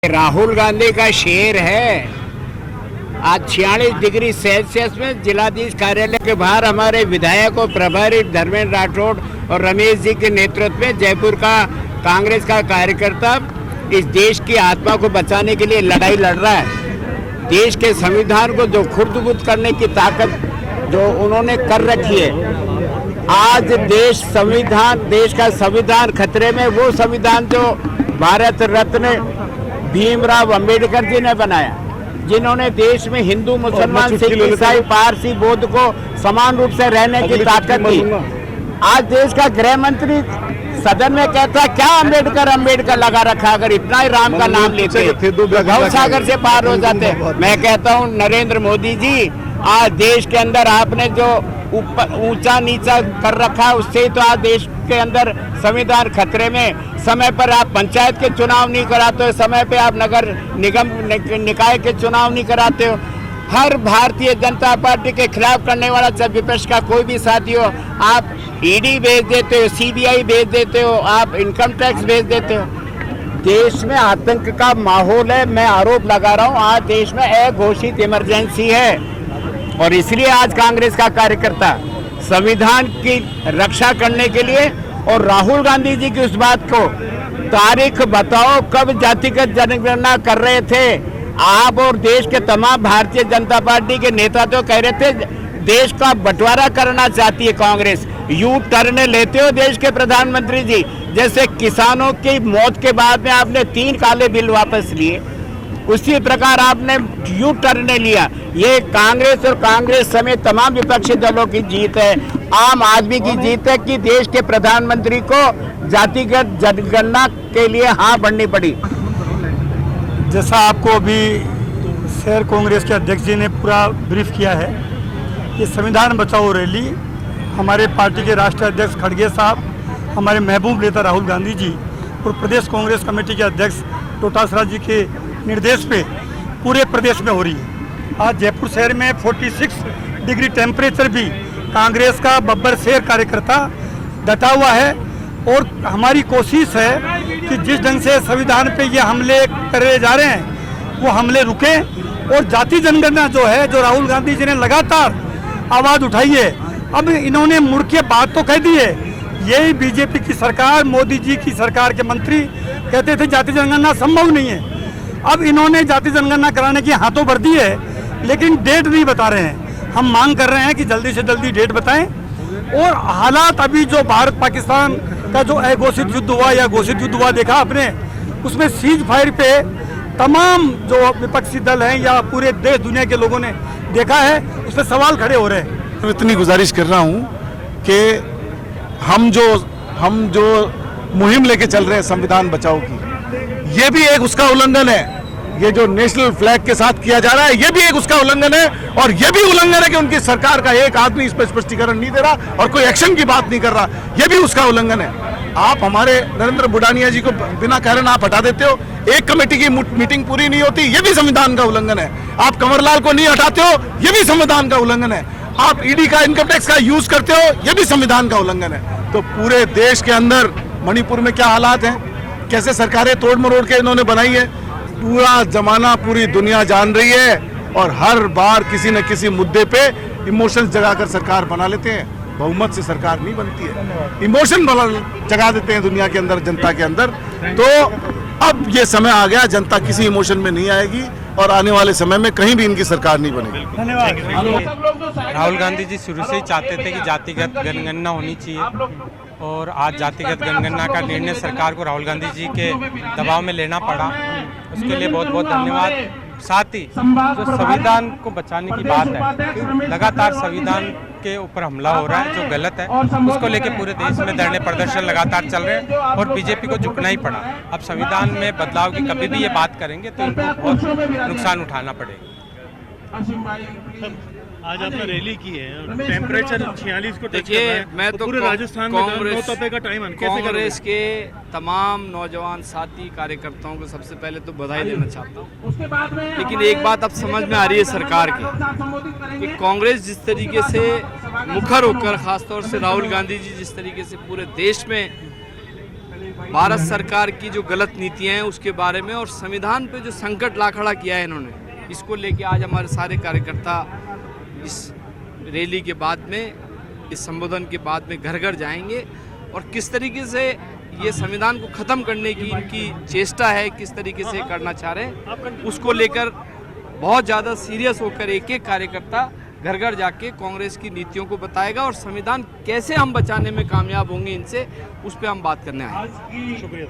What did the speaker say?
राहुल गांधी का शेर है। आज 46 डिग्री सेल्सियस में जिलाधीश कार्यालय के बाहर हमारे विधायकों प्रभारी धर्मेंद्र राठौड़ और रमेश जी के नेतृत्व में जयपुर का कांग्रेस का कार्यकर्ता इस देश की आत्मा को बचाने के लिए लड़ाई लड़ रहा है। देश के संविधान को जो खुर्द-बुर्द करने की ताकत जो उन्होंने कर रखी है, आज देश का संविधान खतरे में। वो संविधान जो भारत रत्न भीमराव अंबेडकर जी ने बनाया, जिन्होंने देश में हिंदू मुसलमान सिख ईसाई पारसी बौद्ध को समान रूप से रहने की ताकत दी। आज देश का गृह मंत्री सदन में कहता है क्या अंबेडकर लगा रखा। अगर इतना ही राम का नाम लेते गौ सागर से पार हो जाते। मैं कहता हूँ नरेंद्र मोदी जी, आज देश के अंदर आपने जो ऊंचा नीचा कर रखा है, उससे तो आज देश के अंदर संविधान खतरे में। समय पर आप पंचायत के चुनाव नहीं कराते हो, समय पे आप नगर निगम निकाय के चुनाव नहीं कराते हो। हर भारतीय जनता पार्टी के खिलाफ करने वाला चाहे विपक्ष का कोई भी साथी हो, आप ईडी भेज देते हो, सीबीआई भेज देते हो, आप इनकम टैक्स भेज देते हो। देश में आतंक का माहौल है। मैं आरोप लगा रहा हूँ, आज देश में अघोषित इमरजेंसी है और इसलिए आज कांग्रेस का कार्यकर्ता संविधान की रक्षा करने के लिए और राहुल गांधी जी की उस बात को तारीख बताओ कब जातिगत जनगणना कर रहे थे आप, और देश के तमाम भारतीय जनता पार्टी के नेता तो कह रहे थे देश का बंटवारा करना चाहती है कांग्रेस। यू टर्न लेते हो देश के प्रधानमंत्री जी, जैसे किसानों की मौत के बाद में आपने 3 काले बिल वापस लिए, उसी प्रकार आपने यू टर्न लिया। ये कांग्रेस और कांग्रेस समेत तमाम विपक्षी दलों की जीत है, आम आदमी की जीत है कि देश के प्रधानमंत्री को जातिगत जनगणना के लिए हाँ बढ़नी पड़ी। जैसा आपको अभी शहर कांग्रेस के अध्यक्ष जी ने पूरा ब्रीफ किया है, ये संविधान बचाओ रैली हमारे पार्टी के राष्ट्रीय अध्यक्ष खड़गे साहब, हमारे महबूब नेता राहुल गांधी जी और प्रदेश कांग्रेस कमेटी के अध्यक्ष डोटासरा जी के निर्देश पे पूरे प्रदेश में हो रही है। आज जयपुर शहर में 46 डिग्री टेम्परेचर भी कांग्रेस का बब्बर शेर कार्यकर्ता डटा हुआ है और हमारी कोशिश है कि जिस ढंग से संविधान पे ये हमले करे जा रहे हैं वो हमले रुके और जाति जनगणना जो है, जो राहुल गांधी जी ने लगातार आवाज़ उठाई है, अब इन्होंने मुड़ के बात तो कह दी है। यही बीजेपी की सरकार, मोदी जी की सरकार के मंत्री कहते थे जाति जनगणना संभव नहीं है। अब इन्होंने जाति जनगणना कराने की हाथों भर दी है, लेकिन डेट नहीं बता रहे हैं। हम मांग कर रहे हैं कि जल्दी से जल्दी डेट बताएं। और हालात अभी जो भारत पाकिस्तान का जो अघोषित युद्ध हुआ या घोषित युद्ध हुआ देखा आपने, उसमें सीज फायर पे तमाम जो विपक्षी दल हैं या पूरे देश दुनिया के लोगों ने देखा है, उस पर सवाल खड़े हो रहे हैं। तो इतनी गुजारिश कर रहा हूँ कि हम जो मुहिम लेके चल रहे हैं संविधान बचाओ की, ये भी एक उसका उल्लंघन है। ये जो नेशनल फ्लैग के साथ किया जा रहा है, ये भी एक उसका उल्लंघन है। और ये भी उल्लंघन है कि उनकी सरकार का एक आदमी इस पर स्पष्टीकरण नहीं दे रहा और कोई एक्शन की बात नहीं कर रहा, ये भी उसका उल्लंघन है। आप हमारे नरेंद्र बुडानिया जी को बिना कारण आप हटा देते हो, एक कमेटी की मीटिंग पूरी नहीं होती, ये भी संविधान का उल्लंघन है। आप कंवरलाल को नहीं हटाते हो, ये भी संविधान का उल्लंघन है। आप ईडी का इनकम टैक्स का यूज करते हो, ये भी संविधान का उल्लंघन है। तो पूरे देश के अंदर मणिपुर में क्या हालात हैं, कैसे सरकारें तोड़ मरोड़ के इन्होंने बनाई है, पूरा जमाना पूरी दुनिया जान रही है। और हर बार किसी न किसी मुद्दे पे इमोशंस जगाकर सरकार बना लेते हैं। बहुमत से सरकार नहीं बनती है, इमोशन जगा देते हैं दुनिया के अंदर, जनता के अंदर। तो अब ये समय आ गया, जनता किसी इमोशन में नहीं आएगी और आने वाले समय में कहीं भी इनकी सरकार नहीं बनेगी। धन्यवाद। राहुल गांधी जी शुरू से ही चाहते थे कि जातिगत जनगणना होनी चाहिए और आज जातिगत जनगणना का निर्णय सरकार को राहुल गांधी जी के दबाव में लेना पड़ा, उसके लिए बहुत बहुत धन्यवाद। साथ ही जो संविधान को बचाने की बात है, लगातार संविधान के ऊपर हमला हो रहा है जो गलत है, उसको लेके पूरे देश में धरने प्रदर्शन लगातार चल रहे हैं और बीजेपी को झुकना ही पड़ा। अब संविधान में बदलाव की कभी भी ये बात करेंगे तो इनको बहुत नुकसान उठाना पड़ेगा। आज आपने रैली की है और टेम्परेचर 46 को टच कर रहा है। मैं तो पूरे राजस्थान में कांग्रेस के तमाम नौजवान साथी कार्यकर्ताओं को सबसे पहले तो बधाई देना चाहता हूँ। लेकिन एक बात अब समझ में आ रही है सरकार की कि कांग्रेस जिस तरीके से मुखर होकर, खासतौर से राहुल गांधी जी जिस तरीके से पूरे देश में भारत सरकार की जो गलत नीतियां हैं उसके बारे में और संविधान पे जो संकट ला खड़ा किया है इन्होंने, इसको लेके आज हमारे सारे कार्यकर्ता इस रैली के बाद में, इस संबोधन के बाद में घर घर जाएंगे और किस तरीके से ये संविधान को ख़त्म करने की इनकी चेष्टा है, किस तरीके से करना चाह रहे हैं, उसको लेकर बहुत ज़्यादा सीरियस होकर एक एक कार्यकर्ता घर घर जाके कांग्रेस की नीतियों को बताएगा और संविधान कैसे हम बचाने में कामयाब होंगे इनसे, उस पर हम बात करने आए। शुक्रिया।